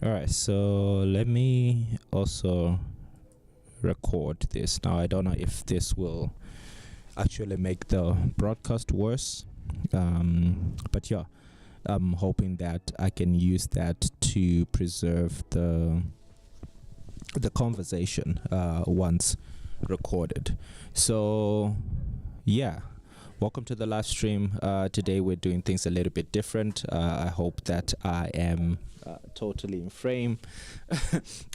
All right, so let me also record this. Now, I don't know if this will actually make the broadcast worse, but yeah, I'm hoping that I can use that to preserve the conversation once recorded. So, yeah. Welcome to the live stream. Today we're doing things a little bit different. I hope that I am totally in frame.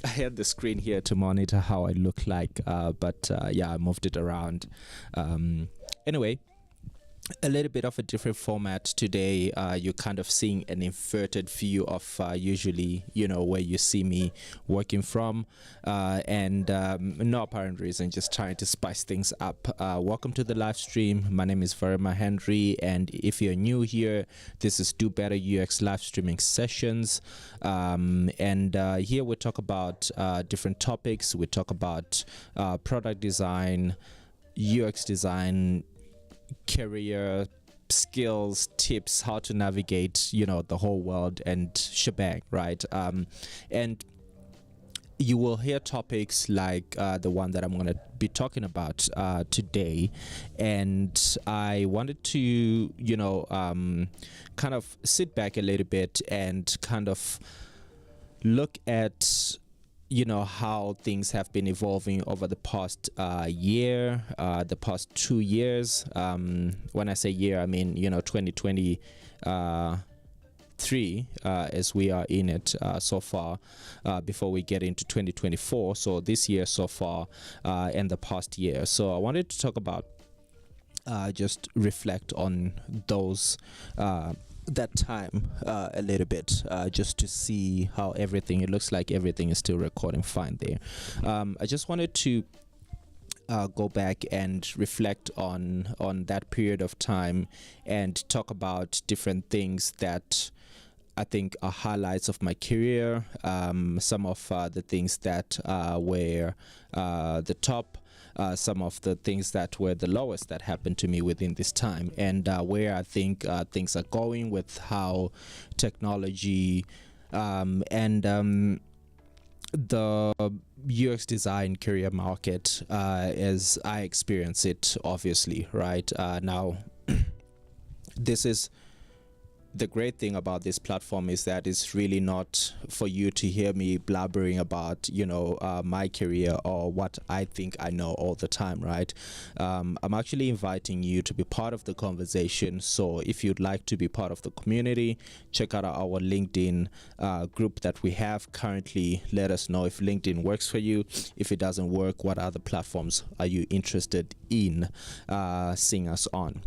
I had the screen here to monitor how I look like, but yeah, I moved it around. Anyway, a little bit of a different format today. You're kind of seeing an inverted view of usually, where you see me working from, and no apparent reason, just trying to spice things up. Welcome to the live stream. My name is Verima Henry, and if you're new here, this is Do Better UX live streaming sessions, and here we talk about different topics. We talk about product design, UX design, career skills, tips, how to navigate the whole world and shebang, right? And you will hear topics like the one that I'm going to be talking about today, and I wanted to kind of sit back a little bit and kind of look at how things have been evolving over the past year, the past 2 years. When I say year, I mean 2023, as we are in it so far, before we get into 2024. So this year so far, and the past year. So I wanted to talk about just reflect on those that time a little bit, just to see how everything, it looks like everything is still recording fine there. I just wanted to go back and reflect on that period of time and talk about different things that I think are highlights of my career, some of the things that were the top, some of the things that were the lowest that happened to me within this time, and where I think things are going with how technology and the UX design career market, as I experience it, obviously, right? Now, this is the great thing about this platform, is that it's really not for you to hear me blabbering about my career or what I think I know all the time, right? I'm actually inviting you to be part of the conversation. So if you'd like to be part of the community, check out our LinkedIn group that we have currently. Let us know if LinkedIn works for you. If it doesn't work, what other platforms are you interested in seeing us on?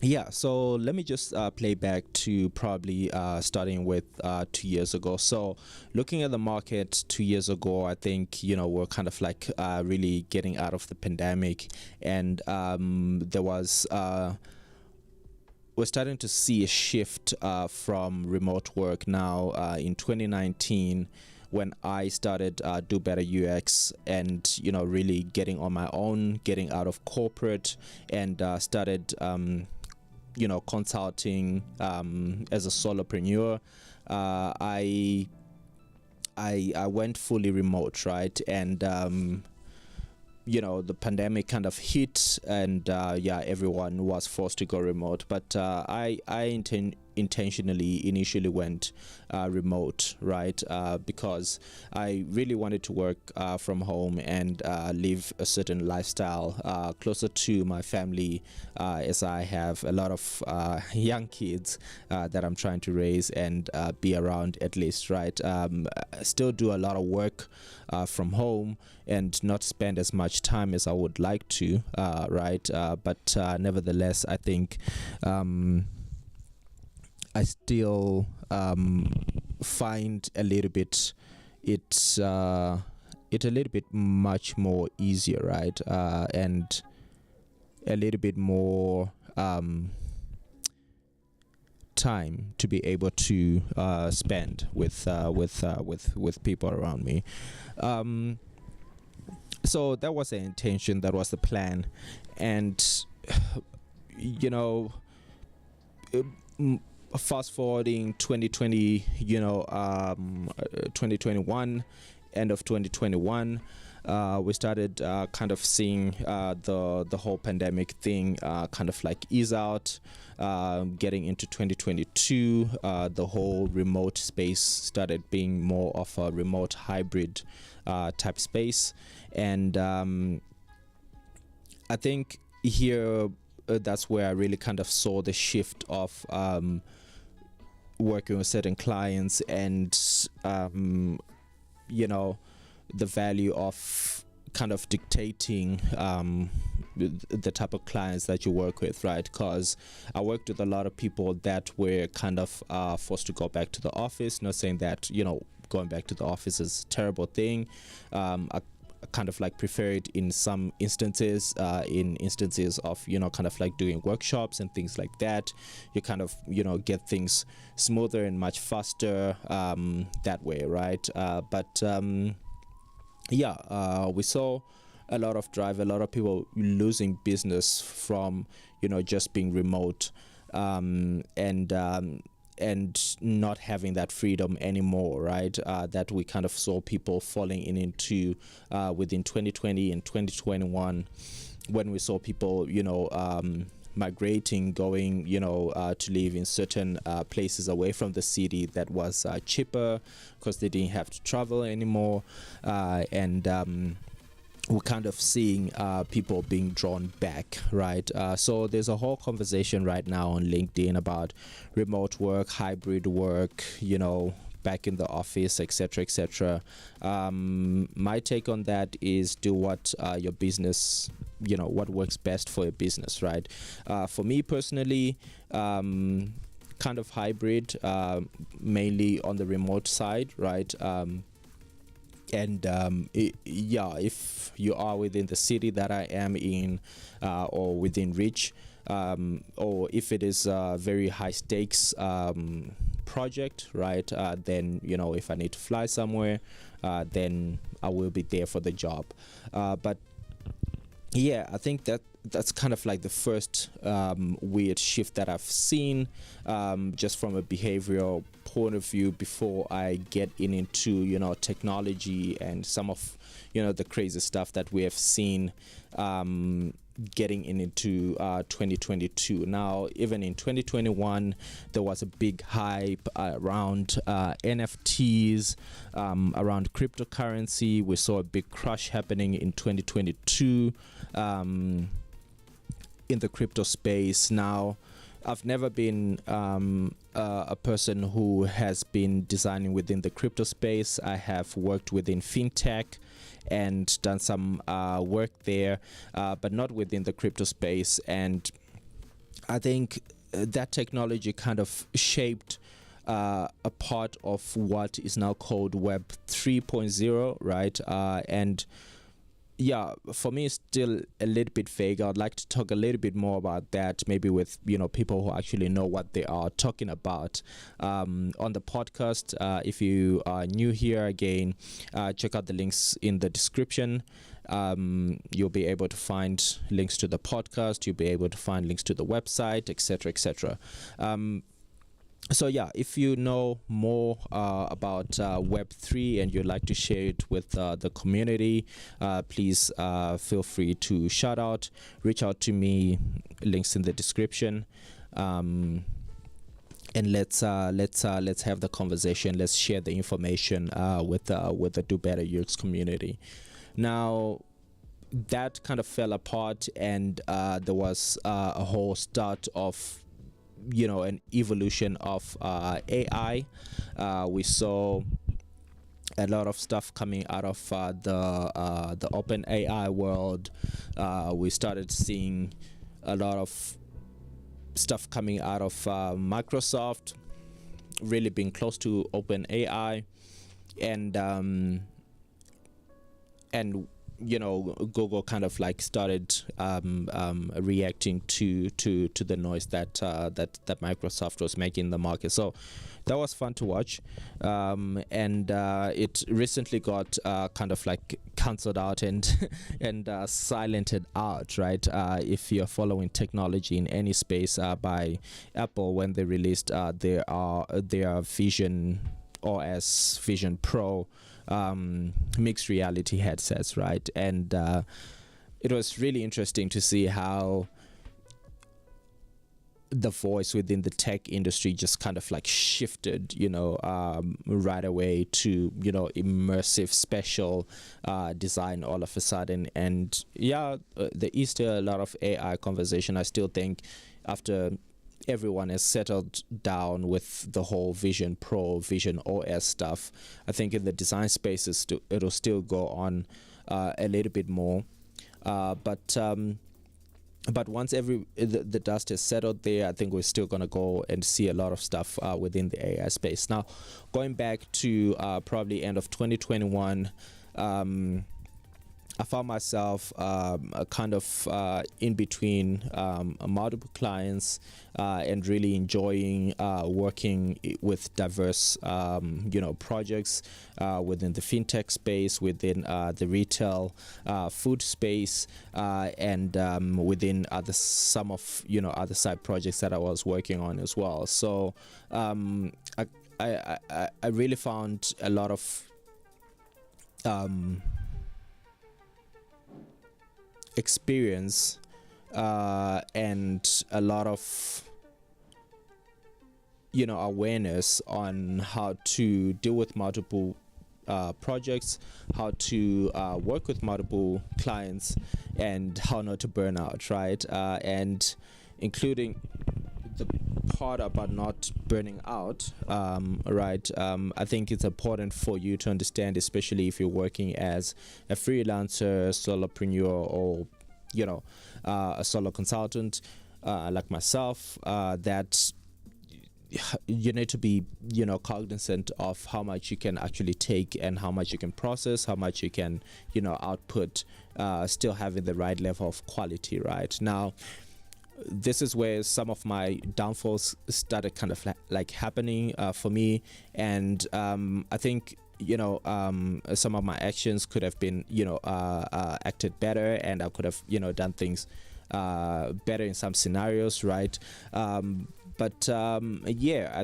Yeah, so let me just play back to probably starting with 2 years ago. So looking at the market 2 years ago, I think, we're kind of like really getting out of the pandemic, and there was we're starting to see a shift from remote work now in 2019, when I started Do Better UX, and really getting on my own, getting out of corporate, and started consulting as a solopreneur. I went fully remote, right? And the pandemic kind of hit, and everyone was forced to go remote. But I intentionally initially went remote, right? Because I really wanted to work from home and live a certain lifestyle closer to my family, as I have a lot of young kids that I'm trying to raise and be around, at least, right? Still do a lot of work from home and not spend as much time as I would like to, right? But nevertheless, I think I still find a little bit it a little bit much more easier, right? And a little bit more time to be able to spend with people around me. So that was the intention, that was the plan, and fast forwarding 2020, 2021, end of 2021, we started kind of seeing the whole pandemic thing kind of like ease out. Getting into 2022, the whole remote space started being more of a remote hybrid type space, and I think here that's where I really kind of saw the shift of working with certain clients, and the value of kind of dictating the type of clients that you work with, right? Because I worked with a lot of people that were kind of forced to go back to the office. Not saying that going back to the office is a terrible thing. I kind of like prefer it in some instances, in instances of kind of like doing workshops and things like that. You kind of get things smoother and much faster that way, right? But we saw a lot of drive, a lot of people losing business from just being remote, and not having that freedom anymore, right? That we kind of saw people falling into within 2020 and 2021, when we saw people migrating, going to live in certain places away from the city that was cheaper, because they didn't have to travel anymore, and we're kind of seeing people being drawn back, right? So there's a whole conversation right now on LinkedIn about remote work, hybrid work, back in the office, etc., etc. My take on that is do what your business, what works best for your business, right? For me personally, kind of hybrid, mainly on the remote side, right? If you are within the city that I am in, or within reach, or if it is a very high stakes project, right, then if I need to fly somewhere, then I will be there for the job. But I think that's kind of like the first weird shift that I've seen, just from a behavioral point of view, before I get into technology and some of the crazy stuff that we have seen getting into 2022. Now, even in 2021, there was a big hype around NFTs, around cryptocurrency. We saw a big crush happening in 2022 in the crypto space. Now, I've never been a person who has been designing within the crypto space. I have worked within fintech and done some work there, but not within the crypto space. And I think that technology kind of shaped a part of what is now called Web 3.0, right? And for me, it's still a little bit vague. I'd like to talk a little bit more about that, maybe with people who actually know what they are talking about on the podcast. If you are new here, again, check out the links in the description. You'll be able to find links to the podcast. You'll be able to find links to the website, etc., etc. So if you know more about Web3 and you'd like to share it with the community, please feel free to reach out to me. Links in the description, and let's have the conversation. Let's share the information with the Do Better UX community. Now, that kind of fell apart, and there was a whole start of an evolution of AI. We saw a lot of stuff coming out of the open AI world. We started seeing a lot of stuff coming out of Microsoft, really being close to open AI, and Google kind of like started reacting to the noise that Microsoft was making in the market. So that was fun to watch, and it recently got kind of like cancelled out and and silented out, right? If you're following technology in any space, by Apple, when they released their Vision OS, Vision Pro mixed reality headsets, right? And it was really interesting to see how the voice within the tech industry just kind of like shifted, right away to, immersive special design all of a sudden. And there is still a lot of AI conversation. I still think after everyone has settled down with the whole Vision Pro, Vision OS stuff, I think in the design spaces it'll still go on a little bit more. But once the dust has settled there, I think we're still going to go and see a lot of stuff within the AI space. Now, going back to probably end of 2021, I found myself kind of in between multiple clients and really enjoying working with diverse, projects within the fintech space, within the retail food space, and within some of other side projects that I was working on as well. So I really found a lot of experience and a lot of awareness on how to deal with multiple projects, how to work with multiple clients, and how not to burn out, right? And including the part about not burning out, right? I think it's important for you to understand, especially if you're working as a freelancer, solopreneur, or a solo consultant like myself, that you need to be cognizant of how much you can actually take and how much you can process, how much you can output, still having the right level of quality. Right now, this is where some of my downfalls started kind of like happening for me, and I think some of my actions could have been acted better, and I could have done things better in some scenarios, right? But I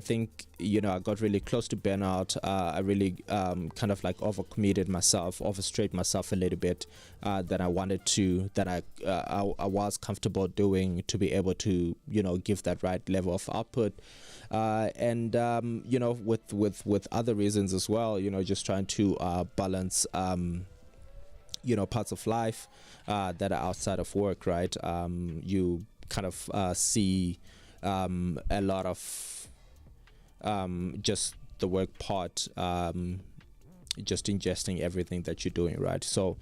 think I got really close to burnout. I really kind of like overcommitted myself, overstrayed myself a little bit, that I was comfortable doing, to be able to give that right level of output, and with other reasons as well, just trying to balance parts of life that are outside of work, right? You kind of see a lot of just the work part, just ingesting everything that you're doing, right? So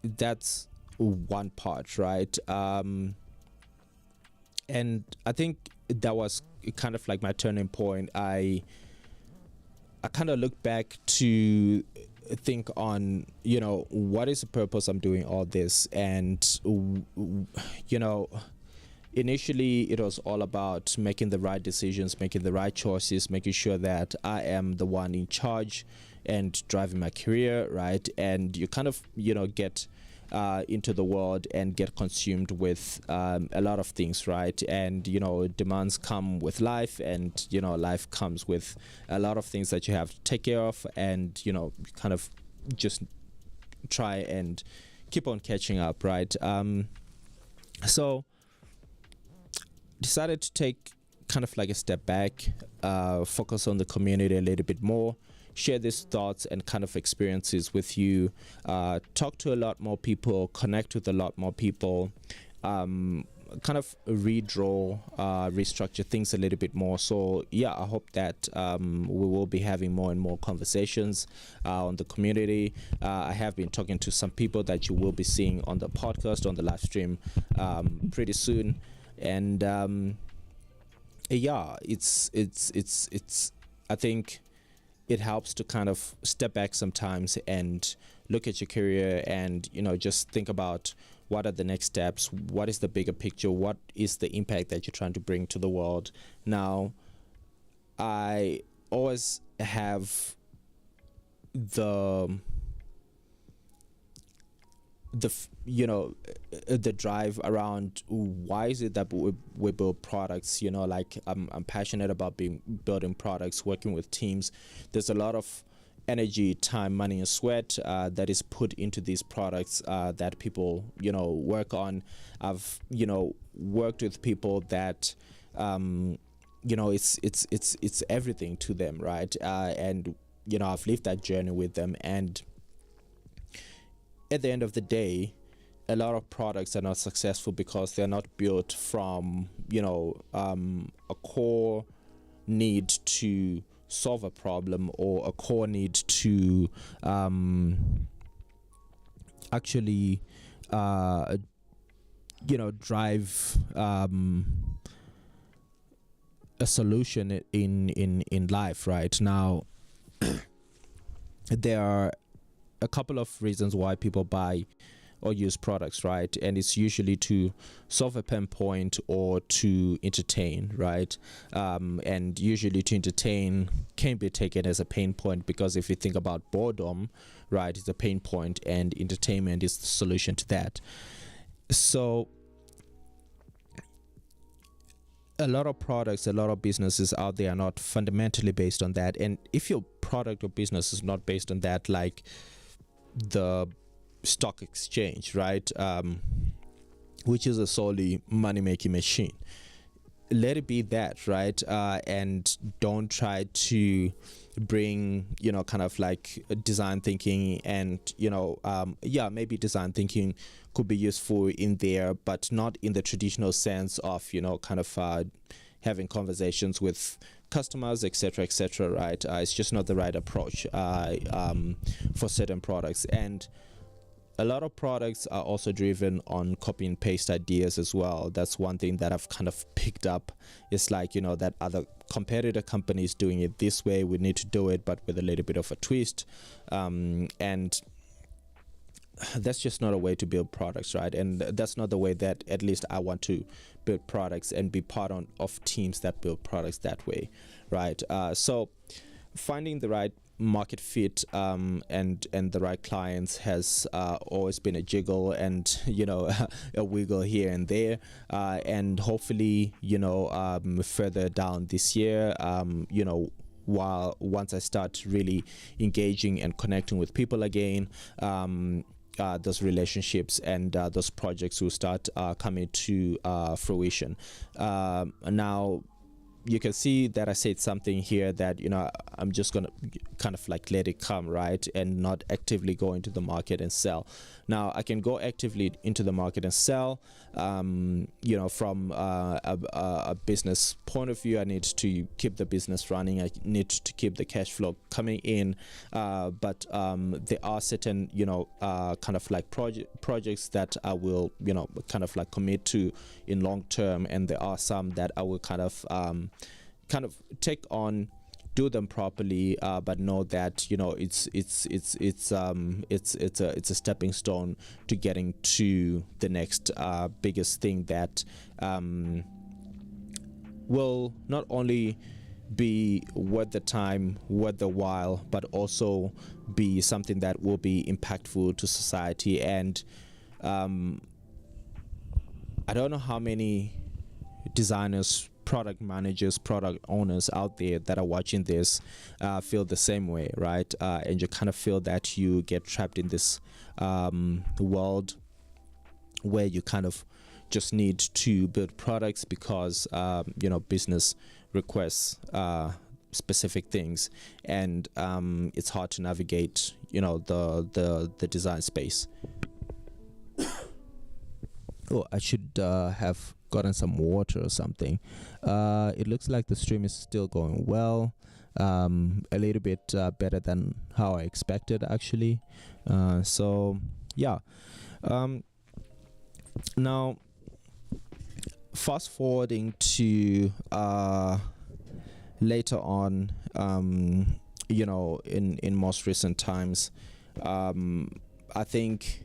that's one part, right? And I think that was kind of like my turning point. I kind of look back to think on what is the purpose I'm doing all this, and initially it was all about making the right decisions, making the right choices, making sure that I am the one in charge and driving my career, right? And you kind of get into the world and get consumed with a lot of things, right? And demands come with life, and life comes with a lot of things that you have to take care of, and kind of just try and keep on catching up, right? So decided to take kind of like a step back, focus on the community a little bit more, share these thoughts and kind of experiences with you, talk to a lot more people, connect with a lot more people, kind of redraw, restructure things a little bit more. So I hope that we will be having more and more conversations on the community. I have been talking to some people that you will be seeing on the podcast, on the live stream pretty soon. And it's I think it helps to kind of step back sometimes and look at your career and just think about what are the next steps, what is the bigger picture, what is the impact that you're trying to bring to the world. Now, I always have the the drive around why is it that we build products. Like I'm passionate about building products, working with teams. There's a lot of energy, time, money, and sweat that is put into these products that people work on. I've worked with people that it's everything to them, right? And I've lived that journey with them, and at the end of the day, a lot of products are not successful because they're not built from a core need to solve a problem, or a core need to actually drive a solution in life. Right now, there are a couple of reasons why people buy or use products, right? And it's usually to solve a pain point or to entertain, right? And usually to entertain can be taken as a pain point, because if you think about boredom, right, it's a pain point, and entertainment is the solution to that. So a lot of products, a lot of businesses out there are not fundamentally based on that. And if your product or business is not based on that, like the stock exchange, right, which is a solely money-making machine, let it be that, right? And don't try to bring kind of like design thinking, and maybe design thinking could be useful in there, but not in the traditional sense of kind of having conversations with customers, etc., right? It's just not the right approach for certain products. And a lot of products are also driven on copy and paste ideas as well. That's one thing that I've kind of picked up. It's like that other competitor companies doing it this way, we need to do it but with a little bit of a twist, and that's just not a way to build products, right? And that's not the way that at least I want to build products and be part of teams that build products that way, right? So finding the right market fit and the right clients has always been a jiggle and a wiggle here and there, and hopefully further down this year, once I start really engaging and connecting with people again, those relationships and those projects will start coming to fruition. Now, you can see that I said something here that I'm just gonna kind of like let it come, right, and not actively go into the market and sell. Now I can go actively into the market and sell. From a business point of view, I need to keep the business running. I need to keep the cash flow coming in. But there are certain kind of like projects that I will kind of like commit to in long term, and there are some that I will kind of take on, do them properly, but know that it's a stepping stone to getting to the next biggest thing that will not only be worth the time, worth the while, but also be something that will be impactful to society. And I don't know how many designers, product managers, product owners out there that are watching this feel the same way, right? And you kind of feel that you get trapped in this world where you kind of just need to build products because business requests specific things, and it's hard to navigate the design space. Oh, I should have gotten some water or something. It looks like the stream is still going well, a little bit better than how I expected, actually. So yeah, now fast forwarding to later on, in most recent times. I think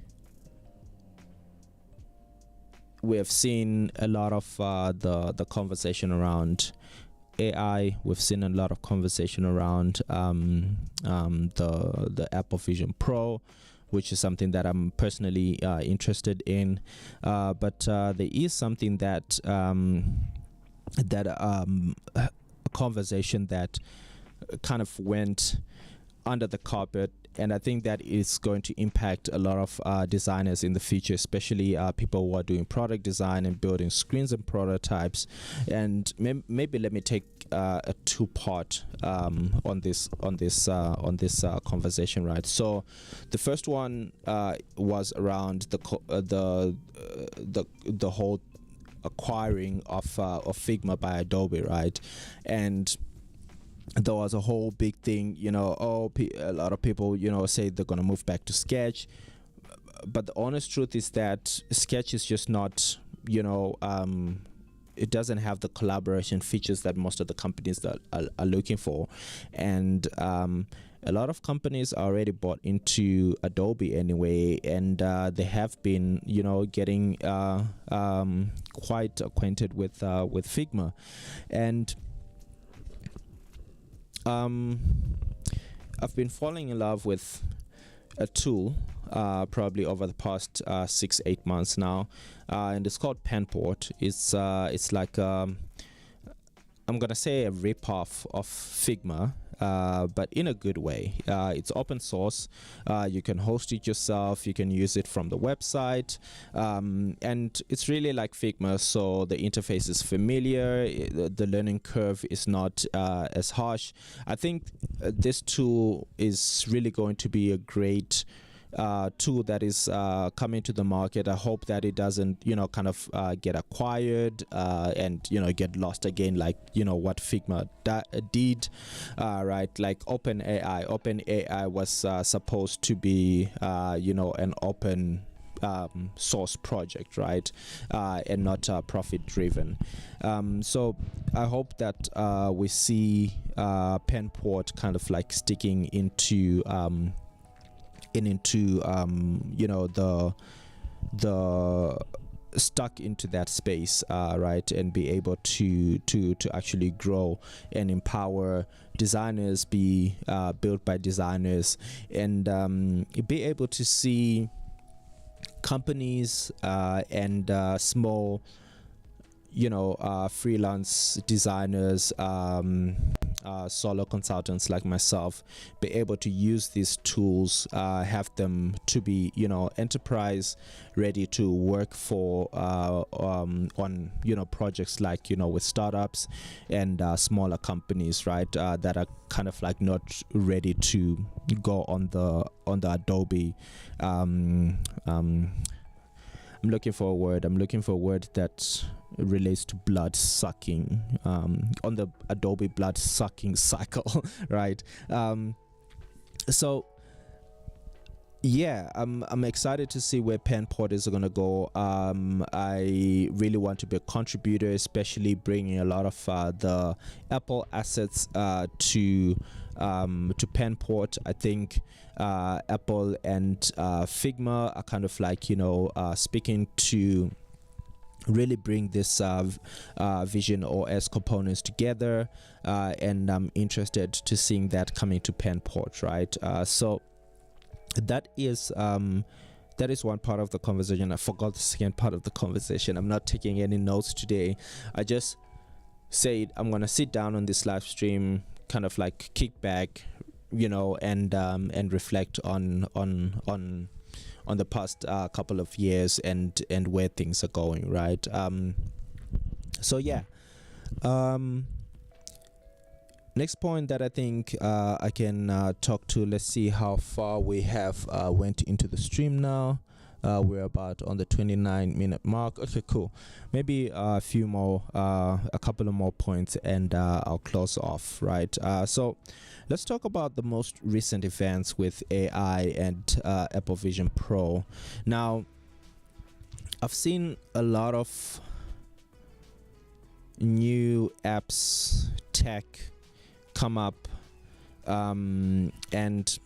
we have seen a lot of the conversation around AI. We've seen a lot of conversation around the Apple Vision Pro, which is something that I'm personally interested in. But there is something that a conversation that kind of went under the carpet, and I think that is going to impact a lot of designers in the future, especially people who are doing product design and building screens and prototypes. And maybe let me take a two-part on this conversation, right? So the first one was around the whole acquiring of Figma by Adobe, right? And there was a whole big thing, a lot of people, say they're going to move back to Sketch. But the honest truth is that Sketch is just not, it doesn't have the collaboration features that most of the companies that are looking for. And a lot of companies are already bought into Adobe anyway, and they have been, getting quite acquainted with Figma. And I've been falling in love with a tool probably over the past 6-8 months now, and it's called Penport. It's like I'm gonna say a ripoff of Figma, but in a good way. It's open source. You can host it yourself. You can use it from the website, and it's really like Figma. So the interface is familiar. The learning curve is not as harsh. I think this tool is really going to be a great tool that is coming to the market. I hope that it doesn't kind of get acquired and get lost again, like what Figma did, right? Like OpenAI was supposed to be an open source project, right? And not profit driven. So I hope that we see Penport kind of like sticking into the stuck into that space, right, and be able to actually grow and empower designers, be built by designers, and be able to see companies and small freelance designers, solo consultants like myself, be able to use these tools, have them to be enterprise ready to work for on projects like with startups and smaller companies, right, that are kind of like not ready to go on the Adobe I'm looking for a word that relates to blood sucking, on the Adobe blood sucking cycle, right? So yeah, I'm excited to see where Penport is going to go. I really want to be a contributor, especially bringing a lot of the Apple assets to Penport. I think Apple and Figma are kind of like speaking to really bring this Vision OS components together, and I'm interested to seeing that coming to Penport, right? So that is one part of the conversation. I forgot the second part of the conversation. I'm not taking any notes today. I just said I'm gonna sit down on this live stream, kind of like kick back, and reflect on the past couple of years and where things are going, right? So yeah. Next point that I think I can talk to. Let's see how far we have went into the stream now. We're about on the 29-minute mark. Okay, cool. Maybe a couple of more points, and I'll close off, right? So let's talk about the most recent events with AI and Apple Vision Pro. Now, I've seen a lot of new apps, tech come up And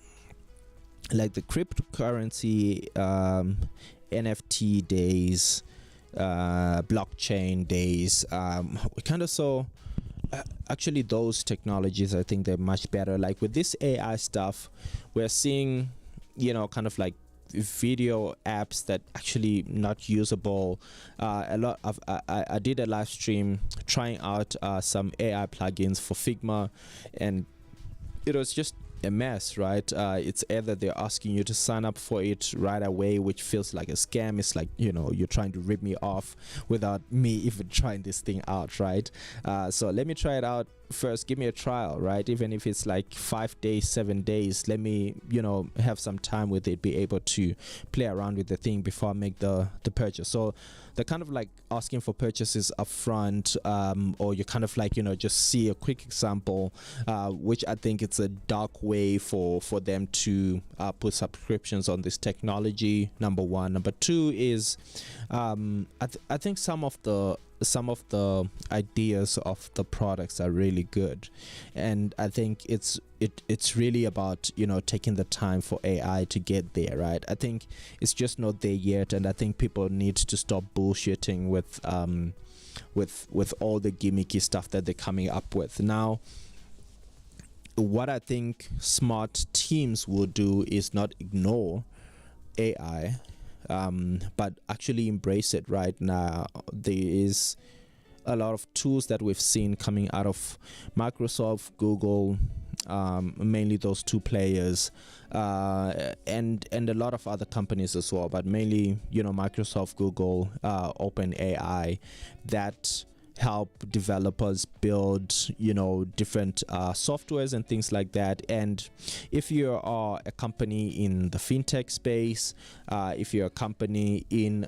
like the cryptocurrency, NFT days, blockchain days, we kind of saw actually those technologies. I think they're much better. Like with this AI stuff, we're seeing, kind of like video apps that actually not usable. A lot of I did a live stream trying out some AI plugins for Figma, and it was just a mess, right? It's either they're asking you to sign up for it right away, which feels like a scam. It's like, you're trying to rip me off without me even trying this thing out, right? So let me try it out first. Give me a trial, right? Even if it's like 5 days, 7 days, let me have some time with it, be able to play around with the thing before I make the purchase. So they're kind of like asking for purchases up front, or you kind of like just see a quick example, which I think it's a dark way for them to put subscriptions on this technology. Number one. Number two is I think some of the ideas of the products are really good, and I think it's really about taking the time for AI to get there, right? I think it's just not there yet, and I think people need to stop bullshitting with all the gimmicky stuff that they're coming up with now. What I think smart teams will do is not ignore AI, but actually embrace it. Right now there is a lot of tools that we've seen coming out of Microsoft, Google, mainly those two players, and a lot of other companies as well, but mainly Microsoft, Google, OpenAI, that help developers build different softwares and things like that. And if you are a company in the fintech space, if you're a company in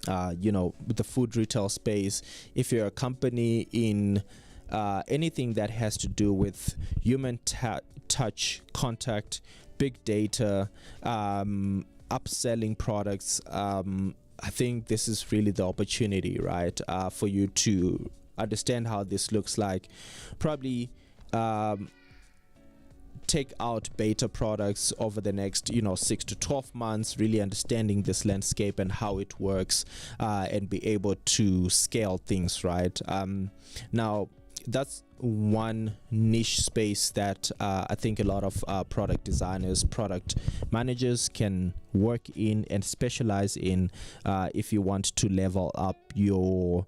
the food retail space, if you're a company in anything that has to do with human touch, contact, big data, upselling products, I think this is really the opportunity, right, for you to understand how this looks like. Probably take out beta products over the next 6 to 12 months, really understanding this landscape and how it works, and be able to scale things, right? Now that's one niche space that I think a lot of product designers, product managers can work in and specialize in, if you want to level up your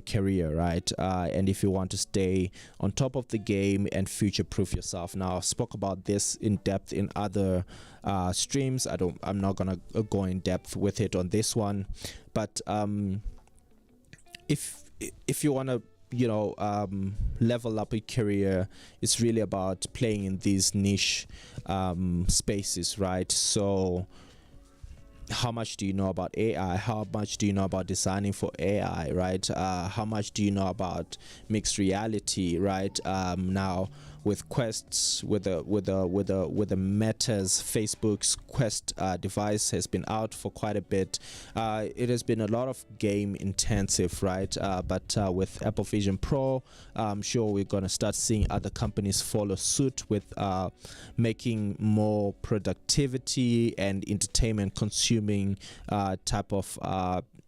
career, right? And if you want to stay on top of the game and future-proof yourself. Now, I spoke about this in depth in other streams. I'm not gonna go in depth with it on this one, but if you want to level up your career, it's really about playing in these niche spaces, right? So how much do you know about AI? How much do you know about designing for AI, right? How much do you know about mixed reality, right? Now with Quests, with the Meta's Facebook's Quest device has been out for quite a bit. It has been a lot of game intensive, right? But with Apple Vision Pro, I'm sure we're gonna start seeing other companies follow suit with making more productivity and entertainment consuming type of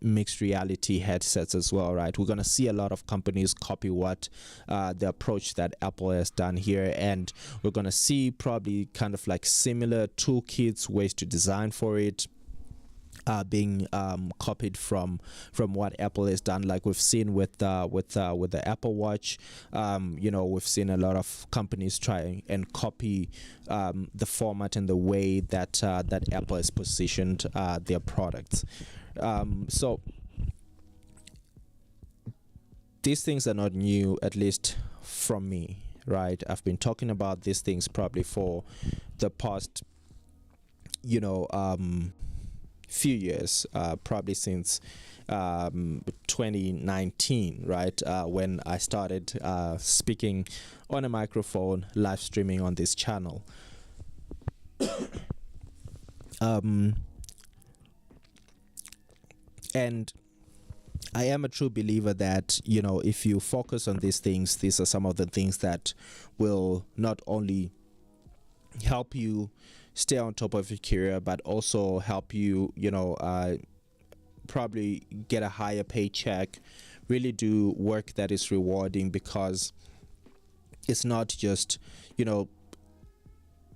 mixed reality headsets as well, right? We're gonna see a lot of companies copy what the approach that Apple has done here, and we're gonna see probably kind of like similar toolkits, ways to design for it, being copied from what Apple has done, like we've seen with the Apple Watch. We've seen a lot of companies try and copy the format and the way that Apple has positioned their products. So these things are not new, at least from me, right? I've been talking about these things probably for the past few years, probably since 2019, right? When I started speaking on a microphone, live streaming on this channel. And I am a true believer that, if you focus on these things, these are some of the things that will not only help you stay on top of your career, but also help you, probably get a higher paycheck, really do work that is rewarding, because it's not just,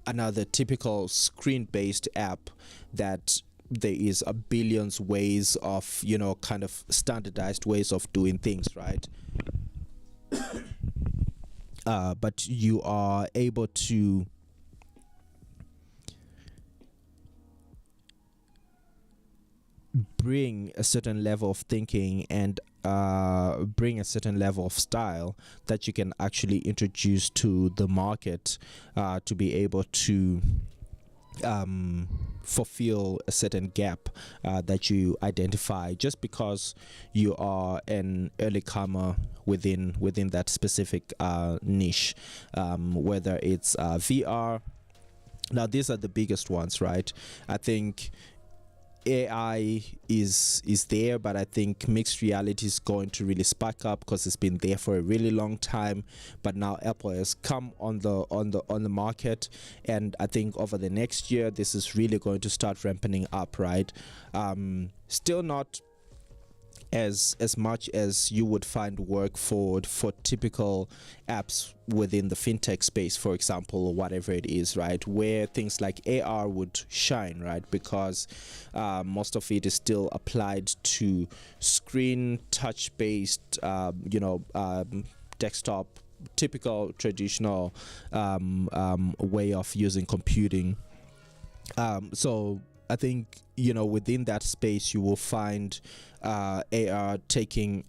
another typical screen-based app that there is a billions ways of, kind of standardized ways of doing things, right? But you are able to bring a certain level of thinking and bring a certain level of style that you can actually introduce to the market, to be able to fulfill a certain gap that you identify, just because you are an early comer within that specific niche, whether it's VR. Now these are the biggest ones, right? I think AI is there, but I think mixed reality is going to really spark up, because it's been there for a really long time. But now Apple has come on the market, and I think over the next year this is really going to start ramping up, right? Still not as much as you would find work for typical apps within the fintech space, for example, or whatever it is, right, where things like AR would shine, right? Because most of it is still applied to screen touch based, desktop, typical traditional way of using computing. So I think, within that space you will find AI taking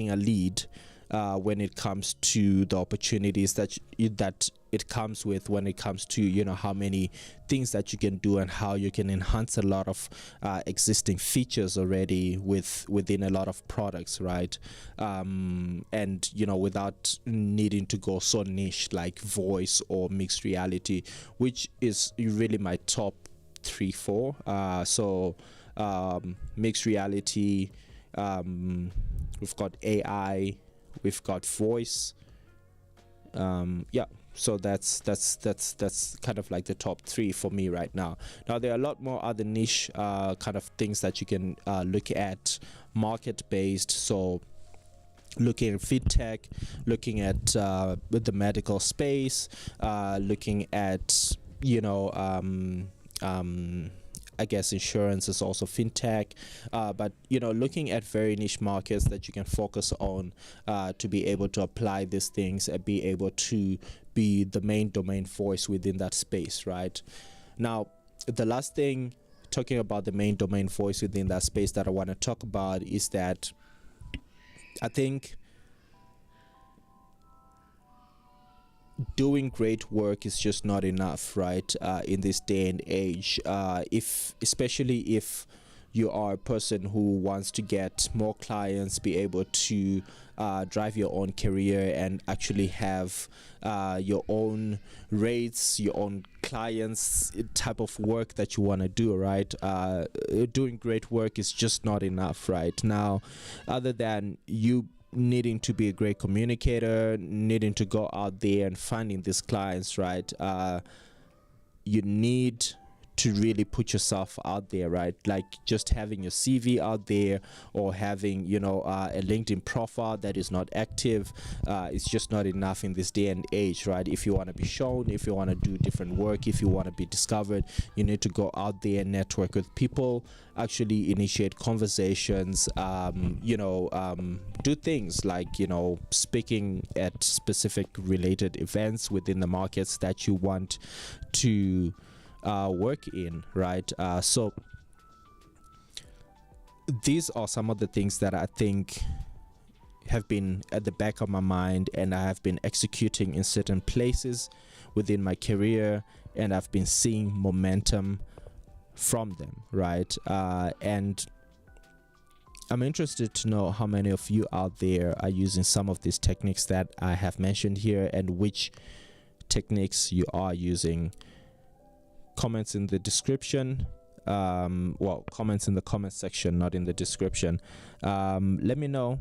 a lead when it comes to the opportunities that it comes with, when it comes to how many things that you can do and how you can enhance a lot of existing features already within a lot of products, right? And without needing to go so niche like voice or mixed reality, which is really my top 3-4. Mixed reality, we've got AI, we've got voice. So that's kind of like the top 3 for me right now. Now there are a lot more other niche kind of things that you can look at, market based. So looking at fintech, looking at the medical space, looking at I guess insurance is also fintech, but looking at very niche markets that you can focus on to be able to apply these things and be able to be the main domain voice within that space, right? Now, the last thing, talking about the main domain voice within that space, that I want to talk about is that I think doing great work is just not enough, right? In this day and age, especially if you are a person who wants to get more clients, be able to drive your own career and actually have your own rates, your own clients, type of work that you want to do, right? Doing great work is just not enough right now, other than you needing to be a great communicator, needing to go out there and finding these clients, right? You need to really put yourself out there, right? Like just having your CV out there, or having a LinkedIn profile that is not active, is just not enough in this day and age, right? If you want to be shown, if you want to do different work, if you want to be discovered, you need to go out there and network with people, actually initiate conversations, do things like speaking at specific related events within the markets that you want to work in, right? So these are some of the things that I think have been at the back of my mind, and I have been executing in certain places within my career, and I've been seeing momentum from them, right? And I'm interested to know how many of you out there are using some of these techniques that I have mentioned here, and which techniques you are using. Comments in the description. well, comments in the comment section, not in the description. Let me know,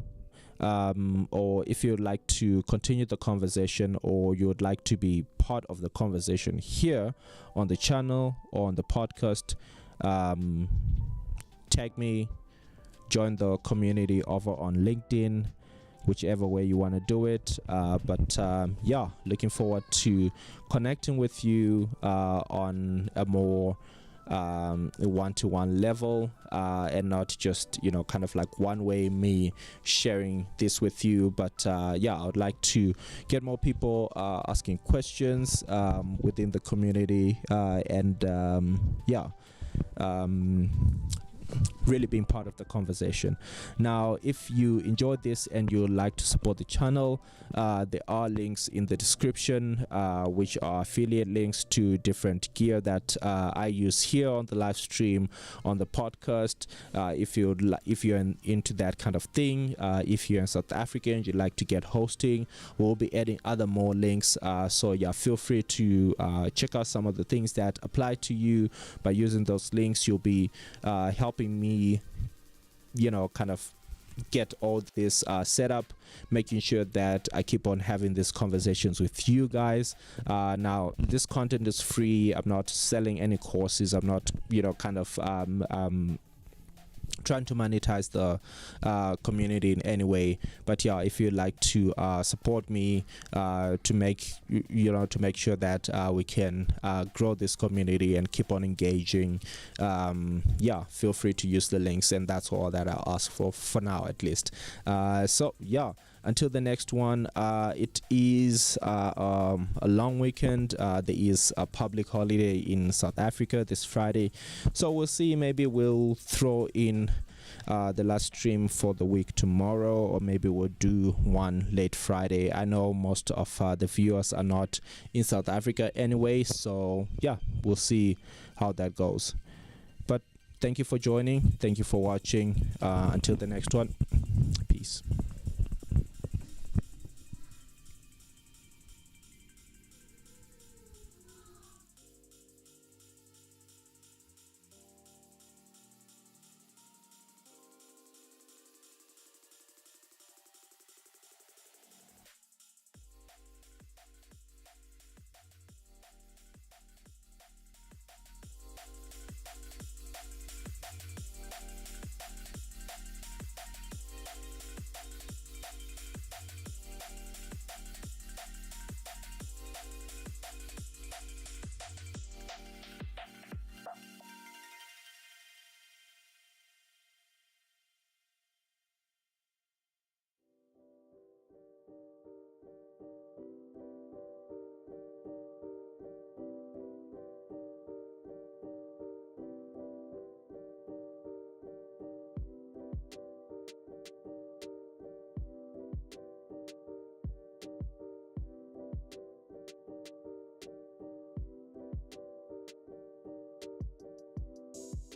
or if you'd like to continue the conversation, or you would like to be part of the conversation here on the channel or on the podcast. Tag me, join the community over on LinkedIn, whichever way you want to do it. But yeah, looking forward to connecting with you on a more one-to-one level, and not just, you know, kind of like one way me sharing this with you. But yeah, I would like to get more people asking questions within the community, and yeah, really being part of the conversation. Now, if you enjoyed this and you would like to support the channel, there are links in the description, which are affiliate links to different gear that I use here on the live stream, on the podcast. If you're into that kind of thing, if you're in South Africa and you'd like to get hosting, we'll be adding other more links. So yeah, feel free to check out some of the things that apply to you. By using those links, you'll be helping me, you know, kind of get all this set up, making sure that I keep on having these conversations with you guys. Now, this content is free. I'm not selling any courses. I'm not, you know, kind of trying to monetize the community in any way. But yeah, if you'd like to support me to make, you know, to make sure that we can grow this community and keep on engaging, yeah, feel free to use the links, and that's all that I ask for now, at least. So yeah, until the next one, it is a long weekend. There is a public holiday in South Africa this Friday, so we'll see. Maybe we'll throw in the last stream for the week tomorrow, or maybe we'll do one late Friday. I know most of the viewers are not in South Africa anyway, so yeah, we'll see how that goes. But thank you for joining, thank you for watching. Until the next one, peace.